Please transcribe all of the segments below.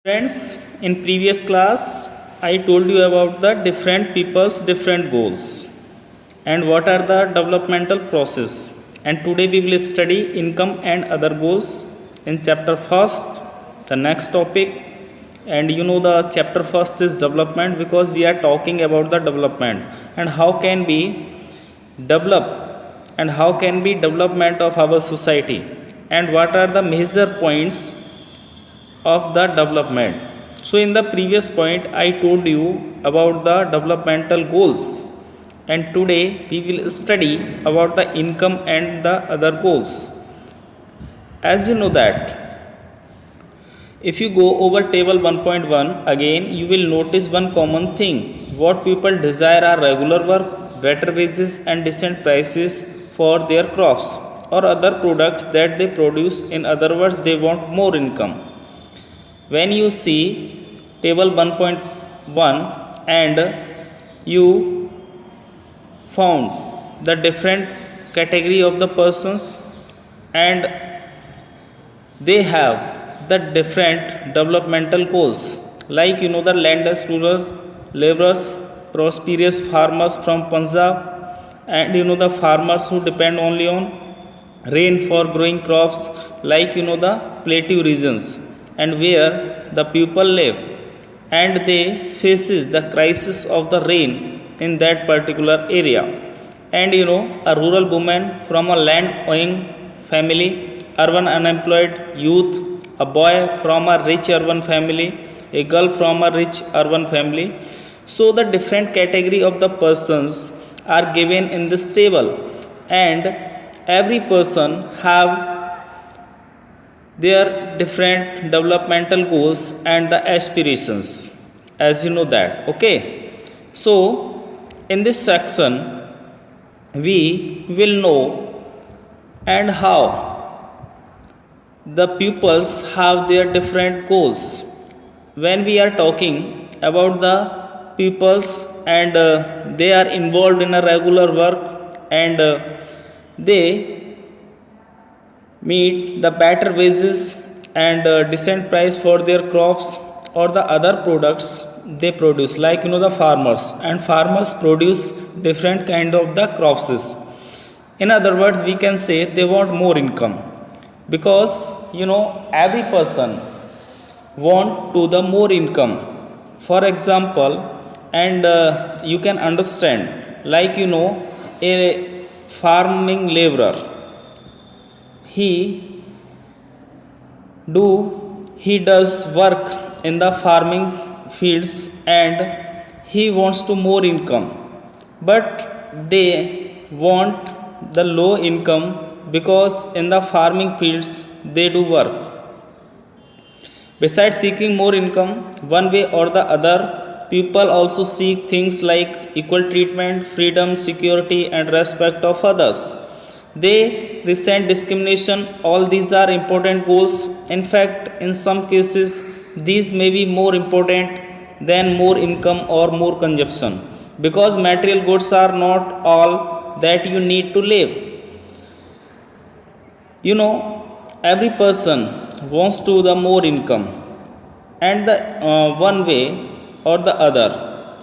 Friends, in previous class, I told you about the different people's different goals and what are the developmental process. And today we will study income and other goals in chapter first, the next topic. And the chapter first is development because we are talking about the development and how can we develop and how can be development of our society and what are the major points of the development. So in the previous point I told you about the developmental goals, and today we will study about the income and the other goals. As you know that if you go over table 1.1 again, you will notice one common thing. What people desire are regular work, better wages and decent prices for their crops or other products that they produce. In other words, they want more income. When you see table 1.1 and you found the different category of the persons and they have the different developmental goals, like the landless rural laborers, prosperous farmers from Punjab, and the farmers who depend only on rain for growing crops, like the plateau regions and where the people live and they faces the crisis of the rain in that particular area. And a rural woman from a land owning family, urban unemployed youth, a boy from a rich urban family, a girl from a rich urban family. So the different category of the persons are given in this table, and every person have their different developmental goals and the aspirations, as you know that. Okay, so in this section we will know and how the pupils have their different goals. When we are talking about the pupils and they are involved in a regular work and they meet the better wages and decent price for their crops or the other products they produce, like the farmers, and farmers produce different kind of the crops. In other words, we can say they want more income because every person want to the more income. For example, and you can understand, like a farming laborer, he does work in the farming fields and he wants to more income, but they want the low income because in the farming fields they do work. Besides seeking more income, one way or the other, people also seek things like equal treatment, freedom, security and respect of others. They resent discrimination. All these are important goals. In fact, in some cases these may be more important than more income or more consumption, because material goods are not all that you need to live. Every person wants to the more income, and the one way or the other,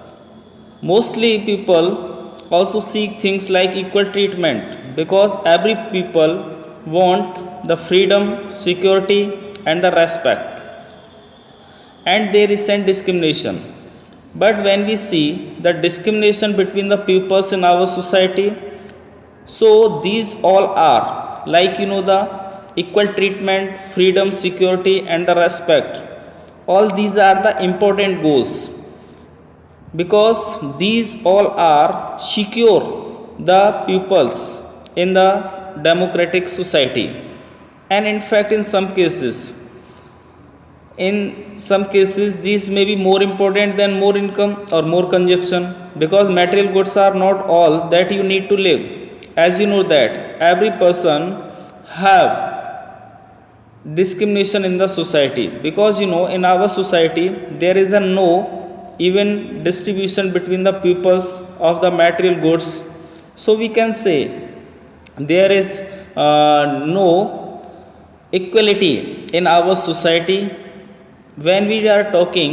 mostly people also seek things like equal treatment, because every people want the freedom, security and the respect, and they resent discrimination. But when we see the discrimination between the peoples in our society, so these all are like the equal treatment, freedom, security and the respect. All these are the important goals, because these all are secure the pupils in the democratic society. And in fact, in some cases these may be more important than more income or more consumption, because material goods are not all that you need to live. As you know that every person have discrimination in the society, because in our society there is a no even distribution between the peoples of the material goods. So we can say there is no equality in our society when we are talking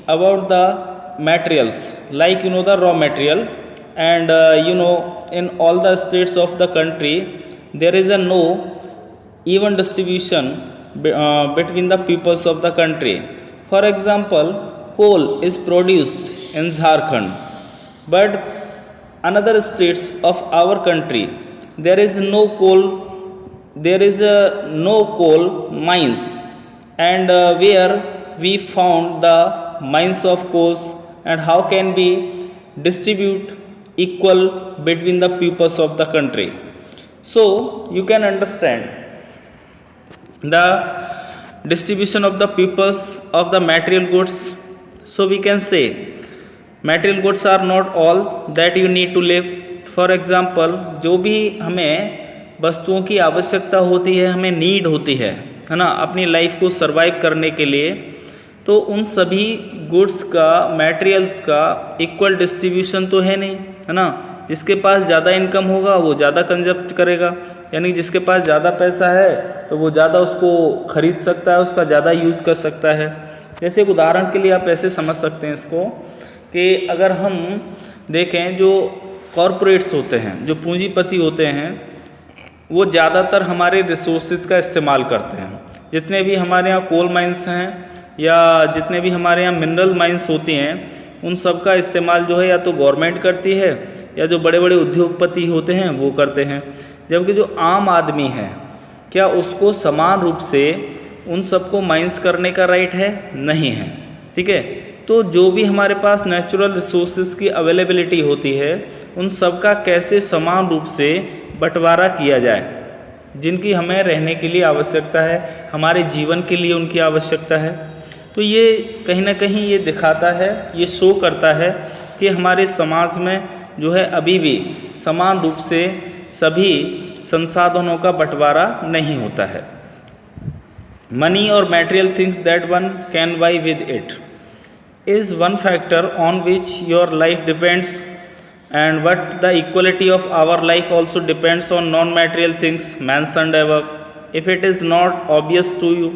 about the materials, like the raw material, and in all the states of the country there is a no even distribution between the peoples of the country. For example, coal is produced in Jharkhand, but another states of our country there is no coal, there is no coal mines, and where we found the mines of coals, and how can we distribute equal between the peoples of the country. So you can understand the distribution of the peoples of the material goods. So we can say material goods are not all that you need to live. For example, जो भी हमें वस्तुओं की आवश्यकता होती है, हमें need होती है ना, अपनी लाइफ को सरवाइव करने के लिए, तो उन सभी गुड्स का, मटेरियल्स का इक्वल डिस्ट्रीब्यूशन तो है नहीं, है ना। जिसके पास ज़्यादा इनकम होगा वो ज़्यादा कंजप्ट करेगा, यानी जिसके पास ज़्यादा पैसा है तो वो ज़्यादा उसको खरीद सकता है, उसका ज़्यादा यूज़ कर सकता है। जैसे एक उदाहरण के लिए आप ऐसे समझ सकते हैं इसको कि अगर हम देखें जो कॉरपोरेट्स होते हैं, जो पूंजीपति होते हैं, वो ज़्यादातर हमारे रिसोर्सेज का इस्तेमाल करते हैं। जितने भी हमारे यहाँ कोल माइंस हैं या जितने भी हमारे यहाँ मिनरल माइंस होती हैं, उन सब का इस्तेमाल जो है या तो गवर्नमेंट करती है या जो बड़े बड़े उद्योगपति होते हैं वो करते हैं। जबकि जो आम आदमी है, क्या उसको समान रूप से उन सबको माइंस करने का राइट है? नहीं है। ठीक है, तो जो भी हमारे पास नेचुरल रिसोर्सेज की अवेलेबिलिटी होती है, उन सब का कैसे समान रूप से बंटवारा किया जाए, जिनकी हमें रहने के लिए आवश्यकता है, हमारे जीवन के लिए उनकी आवश्यकता है। तो ये कहीं ना कहीं ये दिखाता है, ये शो करता है कि हमारे समाज में जो है अभी भी समान रूप से सभी संसाधनों का बंटवारा नहीं होता है। मनी और material things that one can buy with it is one factor on which your life depends, and what the equality of our life also depends on non-material things mentioned above. If it is not obvious to you,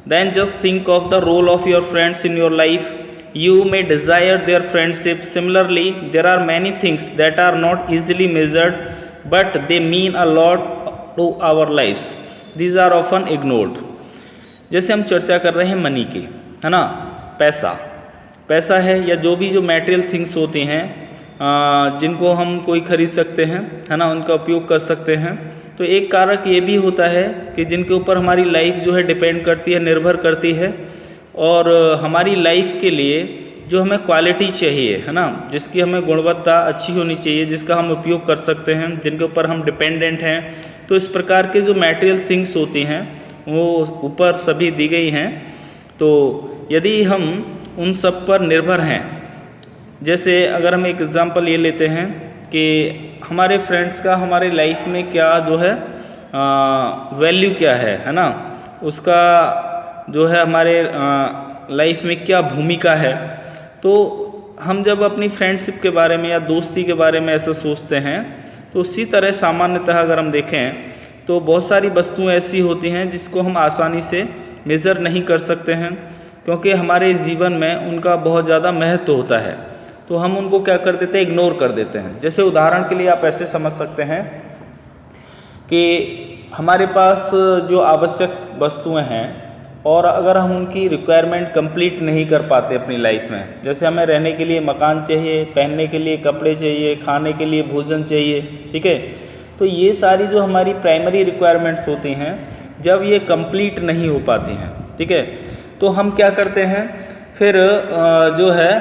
then just think of the role of your friends in your life. You may desire their friendship. Similarly, there are many things that are not easily measured, but they mean a lot to our lives. These are often ignored. जैसे हम चर्चा कर रहे हैं money की, है ना, पैसा है या जो भी जो मटेरियल थिंग्स होती हैं जिनको हम कोई खरीद सकते हैं, है ना, उनका उपयोग कर सकते हैं। तो एक कारक ये भी होता है कि जिनके ऊपर हमारी लाइफ जो है डिपेंड करती है, निर्भर करती है, और हमारी लाइफ के लिए जो हमें क्वालिटी चाहिए, है ना, जिसकी हमें गुणवत्ता अच्छी होनी चाहिए, जिसका हम उपयोग कर सकते हैं, जिनके ऊपर हम डिपेंडेंट हैं। तो इस प्रकार के जो मटेरियल थिंग्स होती हैं वो ऊपर सभी दी गई हैं। तो यदि हम उन सब पर निर्भर हैं, जैसे अगर हम एक एग्ज़ाम्पल ये लेते हैं कि हमारे फ्रेंड्स का हमारे लाइफ में क्या जो है वैल्यू क्या है ना, उसका जो है हमारे लाइफ में क्या भूमिका है। तो हम जब अपनी फ्रेंडशिप के बारे में या दोस्ती के बारे में ऐसा सोचते हैं, तो उसी तरह सामान्यतः अगर हम देखें तो बहुत सारी वस्तुएं ऐसी होती हैं जिसको हम आसानी से मेज़र नहीं कर सकते हैं, क्योंकि हमारे जीवन में उनका बहुत ज़्यादा महत्व होता है। तो हम उनको क्या कर देते हैं, इग्नोर कर देते हैं। जैसे उदाहरण के लिए आप ऐसे समझ सकते हैं कि हमारे पास जो आवश्यक वस्तुएं हैं और अगर हम उनकी रिक्वायरमेंट कंप्लीट नहीं कर पाते अपनी लाइफ में, जैसे हमें रहने के लिए मकान चाहिए, पहनने के लिए कपड़े चाहिए, खाने के लिए भोजन चाहिए, ठीक है, तो ये सारी जो हमारी प्राइमरी रिक्वायरमेंट्स होती हैं, जब ये कंप्लीट नहीं हो पाती हैं, ठीक है, तो हम क्या करते हैं, फिर जो है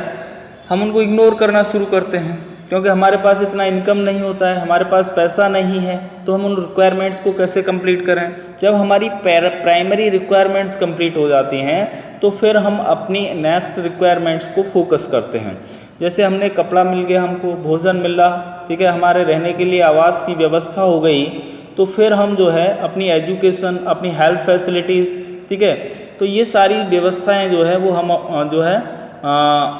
हम उनको इग्नोर करना शुरू करते हैं, क्योंकि हमारे पास इतना इनकम नहीं होता है, हमारे पास पैसा नहीं है, तो हम उन रिक्वायरमेंट्स को कैसे कंप्लीट करें। जब हमारी प्राइमरी रिक्वायरमेंट्स कंप्लीट हो जाती हैं तो फिर हम अपनी नेक्स्ट रिक्वायरमेंट्स को फोकस करते हैं। जैसे हमने कपड़ा मिल गया, हमको भोजन मिल रहा, ठीक है, हमारे रहने के लिए आवास की व्यवस्था हो गई, तो फिर हम जो है अपनी एजुकेशन, अपनी हेल्थ फैसिलिटीज़, ठीक है, तो ये सारी व्यवस्थाएं जो है वो हम जो है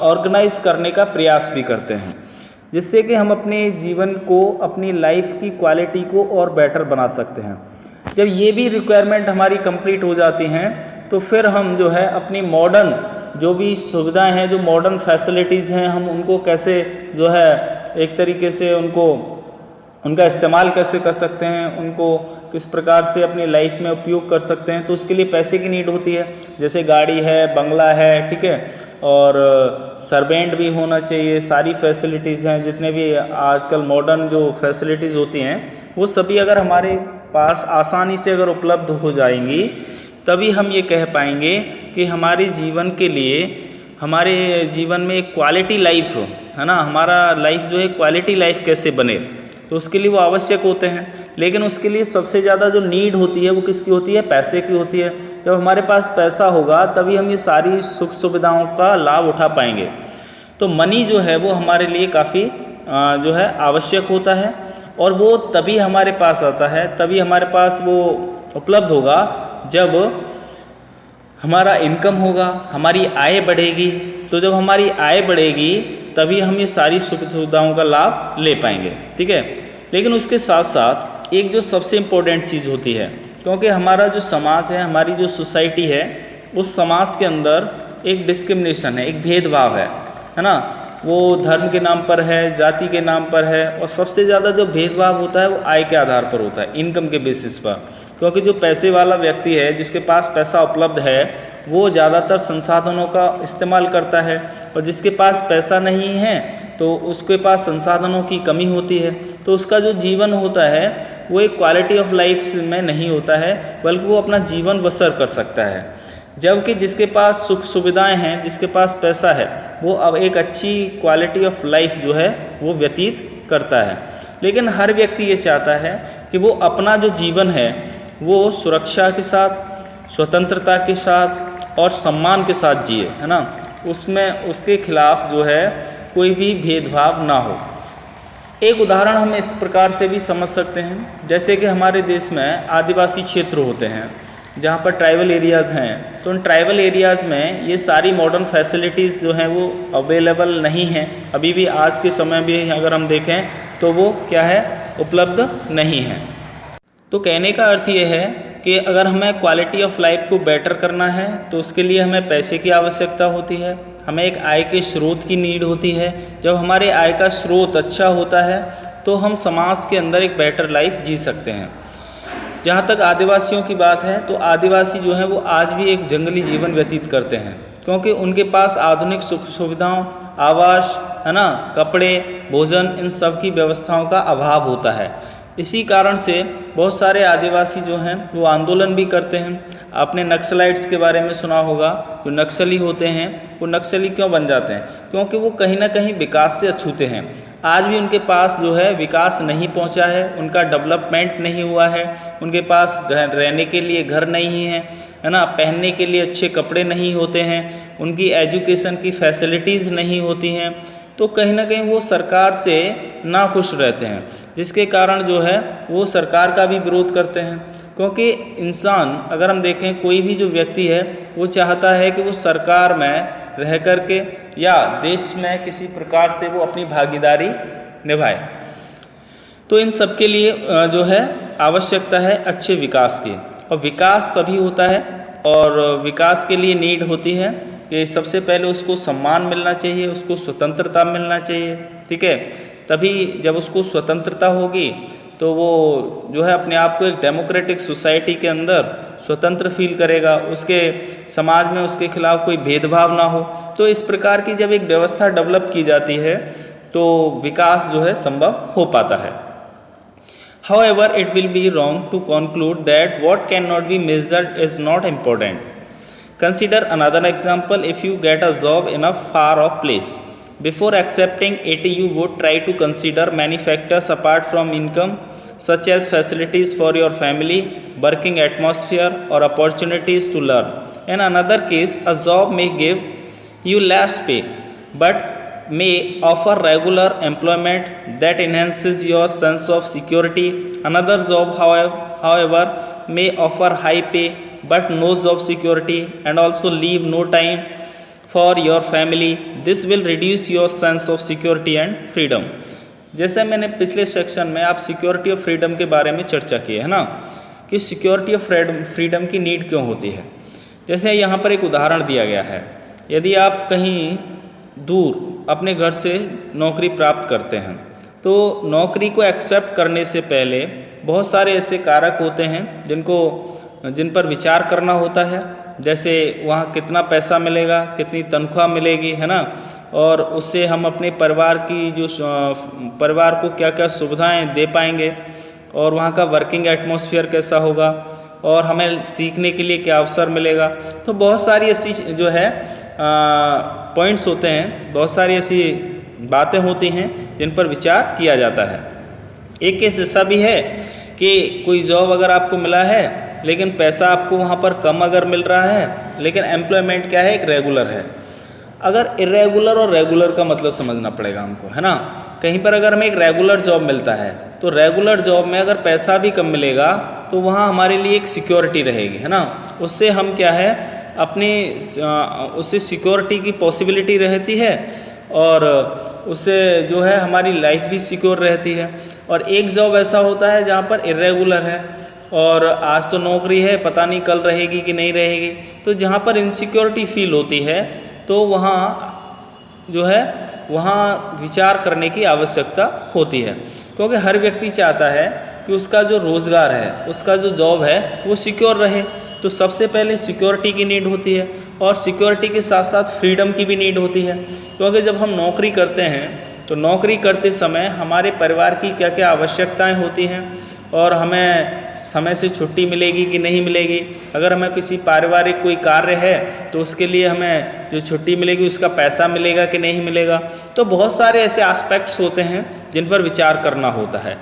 ऑर्गेनाइज करने का प्रयास भी करते हैं, जिससे कि हम अपने जीवन को, अपनी लाइफ की क्वालिटी को और बेटर बना सकते हैं। जब ये भी रिक्वायरमेंट हमारी कंप्लीट हो जाती हैं तो फिर हम जो है अपनी मॉडर्न जो भी सुविधाएं हैं, जो मॉडर्न फैसिलिटीज़ हैं, हम उनको कैसे जो है एक तरीके से उनका इस्तेमाल कैसे कर सकते हैं, उनको किस प्रकार से अपनी लाइफ में उपयोग कर सकते हैं। तो उसके लिए पैसे की नीड होती है, जैसे गाड़ी है, बंगला है, ठीक है, और सर्वेंट भी होना चाहिए। सारी फैसिलिटीज़ हैं, जितने भी आजकल मॉडर्न जो फैसिलिटीज़ होती हैं वो सभी अगर हमारे पास आसानी से अगर उपलब्ध हो जाएंगी तभी हम ये कह पाएंगे कि हमारे जीवन के लिए, हमारे जीवन में एक क्वालिटी लाइफ है ना, हमारा लाइफ जो है क्वालिटी लाइफ कैसे बने, तो उसके लिए वो आवश्यक होते हैं। लेकिन उसके लिए सबसे ज़्यादा जो नीड होती है वो किसकी होती है? पैसे की होती है। जब हमारे पास पैसा होगा तभी हम ये सारी सुख सुविधाओं का लाभ उठा पाएंगे। तो मनी जो है वो हमारे लिए काफ़ी जो है आवश्यक होता है, और वो तभी हमारे पास आता है, तभी हमारे पास वो उपलब्ध होगा जब हमारा इनकम होगा, हमारी आय बढ़ेगी। तो जब हमारी आय बढ़ेगी तभी हम ये सारी सुख सुविधाओं का लाभ ले पाएंगे, ठीक है। लेकिन उसके साथ साथ एक जो सबसे इम्पोर्टेंट चीज़ होती है, क्योंकि हमारा जो समाज है, हमारी जो सोसाइटी है, उस समाज के अंदर एक डिस्क्रिमिनेशन है, एक भेदभाव है ना। वो धर्म के नाम पर है, जाति के नाम पर है, और सबसे ज़्यादा जो भेदभाव होता है वो आय के आधार पर होता है, इनकम के बेसिस पर। क्योंकि जो पैसे वाला व्यक्ति है, जिसके पास पैसा उपलब्ध है, वो ज़्यादातर संसाधनों का इस्तेमाल करता है, और जिसके पास पैसा नहीं है तो उसके पास संसाधनों की कमी होती है। तो उसका जो जीवन होता है वो एक क्वालिटी ऑफ लाइफ में नहीं होता है, बल्कि वो अपना जीवन बसर कर सकता है। जबकि जिसके पास सुख सुविधाएं हैं, जिसके पास पैसा है, वो अब एक अच्छी क्वालिटी ऑफ लाइफ जो है वो व्यतीत करता है। लेकिन हर व्यक्ति ये चाहता है कि वो अपना जो जीवन है वो सुरक्षा के साथ, स्वतंत्रता के साथ और सम्मान के साथ जिए, है ना। उसमें उसके खिलाफ जो है कोई भी भेदभाव ना हो। एक उदाहरण हम इस प्रकार से भी समझ सकते हैं, जैसे कि हमारे देश में आदिवासी क्षेत्र होते हैं, जहाँ पर ट्राइबल एरियाज़ हैं। तो उन ट्राइबल एरियाज़ में ये सारी मॉडर्न फैसिलिटीज़ जो हैं वो अवेलेबल नहीं हैं। अभी भी आज के समय भी अगर हम देखें तो वो क्या है, उपलब्ध नहीं है। तो कहने का अर्थ ये है कि अगर हमें क्वालिटी ऑफ लाइफ को बेटर करना है तो उसके लिए हमें पैसे की आवश्यकता होती है, हमें एक आय के स्रोत की नीड होती है। जब हमारे आय का स्रोत अच्छा होता है तो हम समाज के अंदर एक बेटर लाइफ जी सकते हैं। जहाँ तक आदिवासियों की बात है तो आदिवासी जो हैं वो आज भी एक जंगली जीवन व्यतीत करते हैं, क्योंकि उनके पास आधुनिक सुख सुविधाओं, आवास, है ना, कपड़े, भोजन, इन सब की व्यवस्थाओं का अभाव होता है। इसी कारण से बहुत सारे आदिवासी जो हैं वो आंदोलन भी करते हैं। आपने नक्सलाइट्स के बारे में सुना होगा। जो नक्सली होते हैं वो नक्सली क्यों बन जाते हैं? क्योंकि वो कहीं ना कहीं विकास से अछूते हैं। आज भी उनके पास जो है विकास नहीं पहुंचा है, उनका डेवलपमेंट नहीं हुआ है, उनके पास रहने के लिए घर नहीं है ना, पहनने के लिए अच्छे कपड़े नहीं होते हैं, उनकी एजुकेशन की फैसिलिटीज़ नहीं होती हैं। तो कहीं ना कहीं वो सरकार से नाखुश रहते हैं, जिसके कारण जो है वो सरकार का भी विरोध करते हैं। क्योंकि इंसान, अगर हम देखें, कोई भी जो व्यक्ति है वो चाहता है कि वो सरकार में रह कर के या देश में किसी प्रकार से वो अपनी भागीदारी निभाए। तो इन सब के लिए जो है आवश्यकता है अच्छे विकास की, और विकास तभी होता है, और विकास के लिए नीड होती है कि सबसे पहले उसको सम्मान मिलना चाहिए, उसको स्वतंत्रता मिलना चाहिए, ठीक है। तभी जब उसको स्वतंत्रता होगी तो वो जो है अपने आप को एक डेमोक्रेटिक सोसाइटी के अंदर स्वतंत्र फील करेगा, उसके समाज में उसके खिलाफ कोई भेदभाव ना हो। तो इस प्रकार की जब एक व्यवस्था डेवलप की जाती है तो विकास जो है संभव हो पाता है। However, it will be wrong to conclude that what cannot be measured is not important. Consider another example. If you get a job in a far off place, before accepting it you would try to consider many factors apart from income, such as facilities for your family, working atmosphere or opportunities to learn. In another case, a job may give you less pay but may offer regular employment that enhances your sense of security. Another job however may offer high pay but no job security and also leave no time for your family. This will reduce your sense of security and freedom. जैसे मैंने पिछले section में आप security और freedom के बारे में चर्चा की है ना, कि सिक्योरिटी ऑफ फ्रीडम की नीड क्यों होती है। जैसे यहाँ पर एक उदाहरण दिया गया है, यदि आप कहीं दूर अपने घर से नौकरी प्राप्त करते हैं तो नौकरी को एक्सेप्ट करने से पहले बहुत सारे ऐसे कारक होते हैं जिन पर विचार करना होता है। जैसे वहाँ कितना पैसा मिलेगा, कितनी तनख्वाह मिलेगी, है ना, और उससे हम अपने परिवार को क्या क्या सुविधाएं दे पाएंगे, और वहाँ का वर्किंग एटमॉस्फेयर कैसा होगा, और हमें सीखने के लिए क्या अवसर मिलेगा। तो बहुत सारी ऐसी जो है पॉइंट्स होते हैं, बहुत सारी ऐसी बातें होती हैं जिन पर विचार किया जाता है। एक केस ऐसा भी है कि कोई जॉब अगर आपको मिला है लेकिन पैसा आपको वहाँ पर कम अगर मिल रहा है, लेकिन एम्प्लॉयमेंट क्या है, एक रेगुलर है। अगर इरेगुलर और रेगुलर का मतलब समझना पड़ेगा हमको, है ना। कहीं पर अगर हमें एक रेगुलर जॉब मिलता है तो रेगुलर जॉब में अगर पैसा भी कम मिलेगा तो वहाँ हमारे लिए एक सिक्योरिटी रहेगी, है ना। उससे हम क्या है उससे सिक्योरिटी की पॉसिबिलिटी रहती है, और उससे जो है हमारी लाइफ भी सिक्योर रहती है। और एक जॉब ऐसा होता है जहाँ पर इरेगुलर है, और आज तो नौकरी है, पता नहीं कल रहेगी कि नहीं रहेगी, तो जहाँ पर इनसिक्योरिटी फील होती है तो वहाँ जो है वहाँ विचार करने की आवश्यकता होती है। क्योंकि हर व्यक्ति चाहता है कि उसका जो रोज़गार है, उसका जो जॉब है वो सिक्योर रहे। तो सबसे पहले सिक्योरिटी की नीड होती है, और सिक्योरिटी के साथ साथ फ्रीडम की भी नीड होती है। क्योंकि जब हम नौकरी करते हैं तो नौकरी करते समय हमारे परिवार की क्या क्या आवश्यकताएं होती हैं, और हमें समय से छुट्टी मिलेगी कि नहीं मिलेगी। अगर हमें किसी पारिवारिक कोई कार्य है तो उसके लिए हमें जो छुट्टी मिलेगी उसका पैसा मिलेगा कि नहीं मिलेगा। तो बहुत सारे ऐसे एस्पेक्ट्स होते हैं जिन पर विचार करना होता है।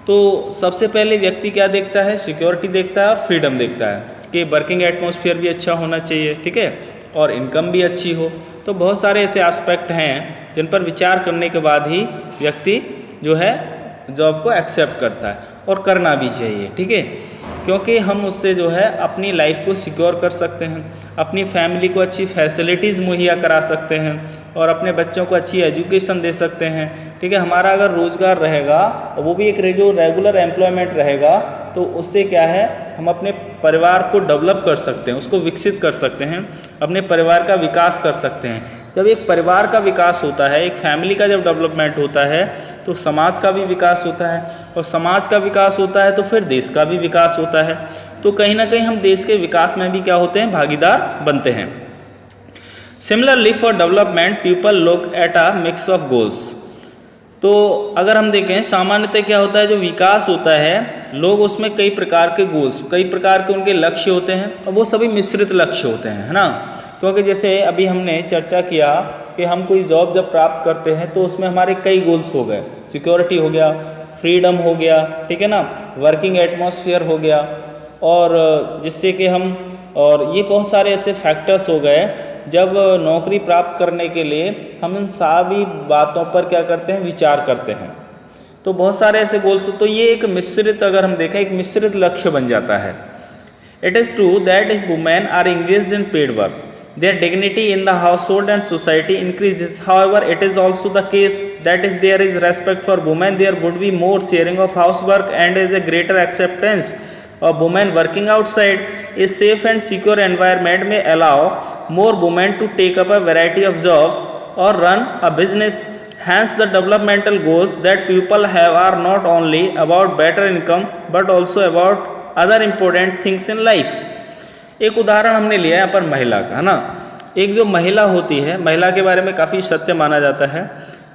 तो सबसे पहले व्यक्ति क्या देखता है, सिक्योरिटी देखता है और फ्रीडम देखता है कि वर्किंग एटमॉस्फेयर भी अच्छा होना चाहिए, ठीक है, और इनकम भी अच्छी हो। तो बहुत सारे ऐसे एस्पेक्ट हैं जिन पर विचार करने के बाद ही व्यक्ति जो है जॉब को एक्सेप्ट करता है, और करना भी चाहिए, ठीक है। क्योंकि हम उससे जो है अपनी लाइफ को सिक्योर कर सकते हैं, अपनी फैमिली को अच्छी फैसिलिटीज़ मुहैया करा सकते हैं, और अपने बच्चों को अच्छी एजुकेशन दे सकते हैं, ठीक है। हमारा अगर रोज़गार रहेगा और वो भी एक रेगुलर एम्प्लॉयमेंट रहेगा तो उससे क्या है, हम अपने परिवार को डेवलप कर सकते हैं, उसको विकसित कर सकते हैं, अपने परिवार का विकास कर सकते हैं। जब एक परिवार का विकास होता है, एक फैमिली का जब डेवलपमेंट होता है तो समाज का भी विकास होता है, और समाज का विकास होता है तो फिर देश का भी विकास होता है। तो कहीं ना कहीं हम देश के विकास में भी क्या होते हैं, भागीदार बनते हैं। Similarly for development people look at a mix of goals. तो अगर हम देखें सामान्यतः क्या होता है, जो विकास होता है लोग उसमें कई प्रकार के गोल्स, कई प्रकार के उनके लक्ष्य होते हैं, और वो सभी मिश्रित लक्ष्य होते हैं, है ना। क्योंकि जैसे अभी हमने चर्चा किया कि हम कोई जॉब जब प्राप्त करते हैं तो उसमें हमारे कई गोल्स हो गए, सिक्योरिटी हो गया, फ्रीडम हो गया, ठीक है ना, वर्किंग एटमॉस्फेयर हो गया, और जिससे कि हम, और ये बहुत सारे ऐसे फैक्टर्स हो गए। जब नौकरी प्राप्त करने के लिए हम इन सभी बातों पर क्या करते हैं, विचार करते हैं। तो बहुत सारे ऐसे गोल्स, तो ये एक मिश्रित, अगर हम देखें, एक मिश्रित लक्ष्य बन जाता है। It is true that if women are engaged in paid work their dignity in the household and society increases. However, it is also the case that if there is respect for women, there would be more sharing of housework and is a greater acceptance of women working outside. A safe and secure environment may allow more women to take up a variety of jobs or run a business. Hence, the developmental goals that people have are not only about better income but also about other important things in life. एक उदाहरण हमने लिया है यहाँ पर महिला का, है ना। एक जो महिला होती है, महिला के बारे में काफ़ी सत्य माना जाता है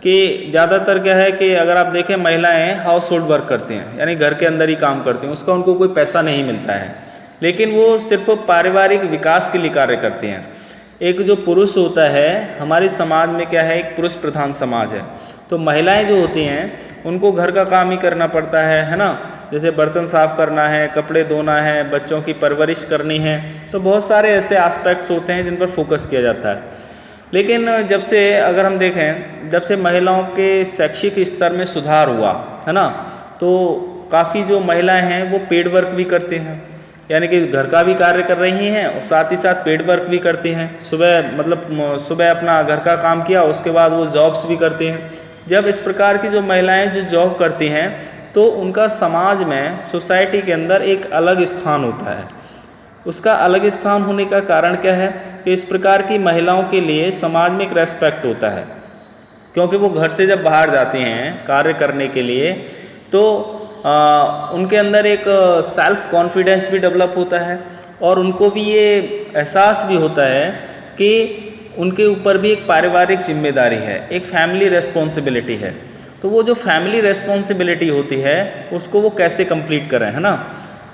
कि ज़्यादातर क्या है कि अगर आप देखें महिलाएं हाउस होल्ड वर्क करती हैं, यानी घर के अंदर ही काम करती हैं, उसका उनको कोई पैसा नहीं मिलता है, लेकिन वो सिर्फ पारिवारिक विकास के लिए कार्य करती हैं। एक जो पुरुष होता है, हमारे समाज में क्या है, एक पुरुष प्रधान समाज है, तो महिलाएं जो होती हैं उनको घर का काम ही करना पड़ता है ना। जैसे बर्तन साफ़ करना है, कपड़े धोना है, बच्चों की परवरिश करनी है, तो बहुत सारे ऐसे एस्पेक्ट्स होते हैं जिन पर फोकस किया जाता है। लेकिन जब से अगर हम देखें, जब से महिलाओं के शैक्षिक स्तर में सुधार हुआ, है ना, तो काफ़ी जो महिलाएं हैं वो पेड वर्क भी करती हैं, यानी कि घर का भी कार्य कर रही हैं और साथ ही साथ पेड वर्क भी करती हैं। सुबह अपना घर का काम किया, उसके बाद वो जॉब्स भी करती हैं। जब इस प्रकार की जो महिलाएं जो जॉब करती हैं तो उनका समाज में, सोसाइटी के अंदर एक अलग स्थान होता है। उसका अलग स्थान होने का कारण क्या है कि इस प्रकार की महिलाओं के लिए समाज में एक रेस्पेक्ट होता है, क्योंकि वो घर से जब बाहर जाती हैं कार्य करने के लिए तो उनके अंदर एक सेल्फ कॉन्फिडेंस भी डेवलप होता है और उनको भी ये एहसास भी होता है कि उनके ऊपर भी एक पारिवारिक जिम्मेदारी है, एक फैमिली रेस्पॉन्सिबिलिटी है। तो वो जो फैमिली रेस्पॉन्सिबिलिटी होती है उसको वो कैसे कंप्लीट करें, है ना।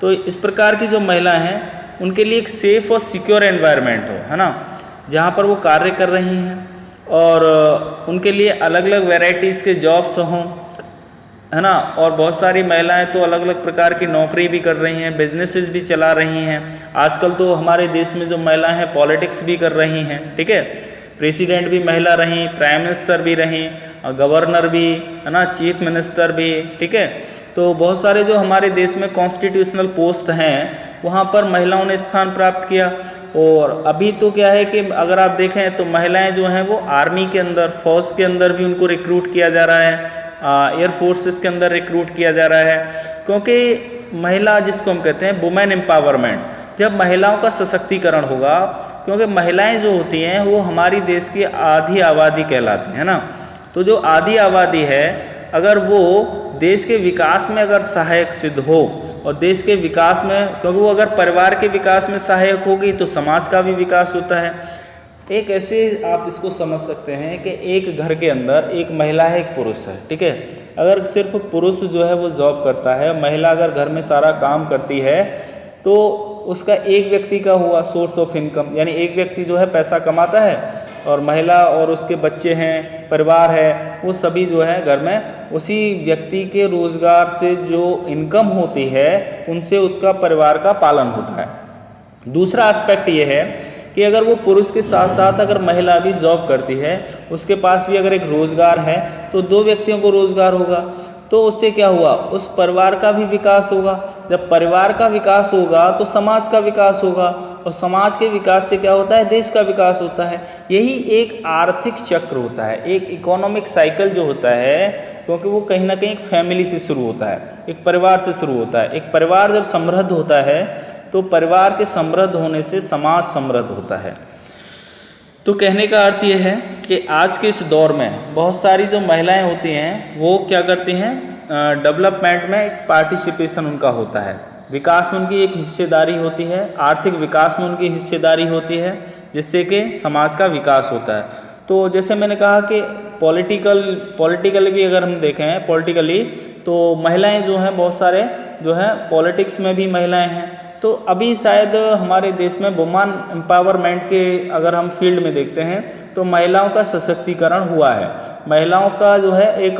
तो इस प्रकार की जो महिलाएं हैं उनके लिए एक सेफ और सिक्योर एनवायरनमेंट हो, है ना, जहाँ पर वो कार्य कर रही हैं और उनके लिए अलग अलग वैरायटीज़ के जॉब्स हों, है ना। और बहुत सारी महिलाएं तो अलग अलग प्रकार की नौकरी भी कर रही हैं, बिजनेसेस भी चला रही हैं। आजकल तो हमारे देश में जो महिलाएं हैं पॉलिटिक्स भी कर रही हैं, ठीक है। प्रेसिडेंट भी महिला रहीं, प्राइम मिनिस्टर भी रहीं, गवर्नर भी, है ना, चीफ मिनिस्टर भी, ठीक है। तो बहुत सारे जो हमारे देश में कॉन्स्टिट्यूशनल पोस्ट हैं वहाँ पर महिलाओं ने स्थान प्राप्त किया। और अभी तो क्या है कि अगर आप देखें तो महिलाएं जो हैं वो आर्मी के अंदर, फौज के अंदर भी उनको रिक्रूट किया जा रहा है, एयर फोर्सेस के अंदर रिक्रूट किया जा रहा है, क्योंकि महिला जिसको हम कहते हैं वुमेन एम्पावरमेंट, जब महिलाओं का सशक्तिकरण होगा, क्योंकि महिलाएं जो होती हैं वो हमारी देश की आधी आबादी कहलाती हैं ना। तो जो आधी आबादी है अगर वो देश के विकास में अगर सहायक सिद्ध हो और देश के विकास में, क्योंकि वो अगर परिवार के विकास में सहायक होगी तो समाज का भी विकास होता है। एक ऐसे आप इसको समझ सकते हैं कि एक घर के अंदर एक महिला है, एक पुरुष है, ठीक है। अगर सिर्फ पुरुष जो है वो जॉब करता है, महिला अगर घर में सारा काम करती है तो उसका एक व्यक्ति का हुआ सोर्स ऑफ इनकम, यानी एक व्यक्ति जो है पैसा कमाता है और महिला और उसके बच्चे हैं, परिवार है, वो सभी जो है घर में उसी व्यक्ति के रोजगार से जो इनकम होती है उनसे उसका परिवार का पालन होता है। दूसरा एस्पेक्ट ये है कि अगर वो पुरुष के साथ साथ अगर महिला भी जॉब करती है, उसके पास भी अगर एक रोजगार है तो दो व्यक्तियों को रोजगार होगा, तो उससे क्या हुआ, उस परिवार का भी विकास होगा। जब परिवार का विकास होगा तो समाज का विकास होगा और समाज के विकास से क्या होता है, देश का विकास होता है। यही एक आर्थिक चक्र होता है, एक इकोनॉमिक साइकिल जो होता है, क्योंकि वो कहीं ना कहीं एक फैमिली से शुरू होता है, एक परिवार से शुरू होता है। एक परिवार जब समृद्ध होता है तो परिवार के समृद्ध होने से समाज समृद्ध होता है। तो कहने का अर्थ ये है कि आज के इस दौर में बहुत सारी जो महिलाएं होती हैं वो क्या करती हैं, डेवलपमेंट में एक पार्टिसिपेशन उनका होता है, विकास में उनकी एक हिस्सेदारी होती है, आर्थिक विकास में उनकी हिस्सेदारी होती है, जिससे कि समाज का विकास होता है। तो जैसे मैंने कहा कि पॉलिटिकल भी अगर हम देखें पॉलिटिकली, तो महिलाएं जो हैं बहुत सारे जो हैं पॉलिटिक्स में भी महिलाएं हैं। तो अभी शायद हमारे देश में वुमेन एम्पावरमेंट के अगर हम फील्ड में देखते हैं तो महिलाओं का सशक्तिकरण हुआ है, महिलाओं का जो है एक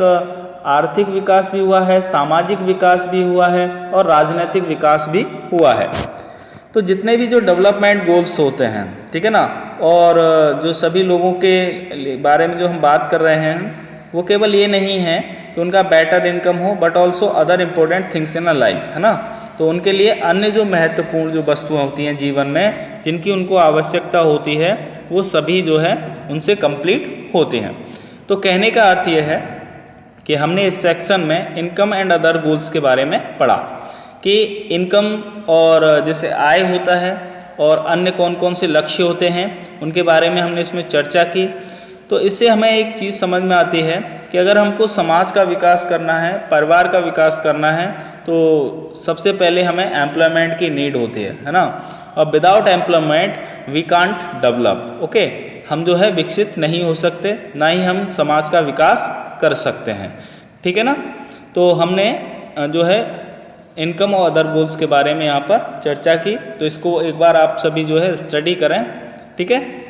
आर्थिक विकास भी हुआ है, सामाजिक विकास भी हुआ है और राजनीतिक विकास भी हुआ है। तो जितने भी जो डेवलपमेंट गोल्स होते हैं, ठीक है ना, और जो सभी लोगों के बारे में जो हम बात कर रहे हैं वो केवल ये नहीं है कि उनका बेटर इनकम हो, but also other important things in a life, है ना। तो उनके लिए अन्य जो महत्वपूर्ण जो वस्तुएं होती हैं जीवन में जिनकी उनको आवश्यकता होती है वो सभी जो है उनसे कंप्लीट होती हैं। तो कहने का अर्थ ये है कि हमने इस सेक्शन में इनकम एंड अदर गोल्स के बारे में पढ़ा कि इनकम और जैसे आय होता है और अन्य कौन कौन से लक्ष्य होते हैं उनके बारे में हमने इसमें चर्चा की। तो इससे हमें एक चीज़ समझ में आती है कि अगर हमको समाज का विकास करना है, परिवार का विकास करना है, तो सबसे पहले हमें एम्प्लॉयमेंट की नीड होती है ना। और without employment we can't develop, okay. हम जो है विकसित नहीं हो सकते, ना ही हम समाज का विकास कर सकते हैं, ठीक है ना। तो हमने जो है इनकम और अदर गोल्स के बारे में यहाँ पर चर्चा की, तो इसको एक बार आप सभी जो है स्टडी करें, ठीक है।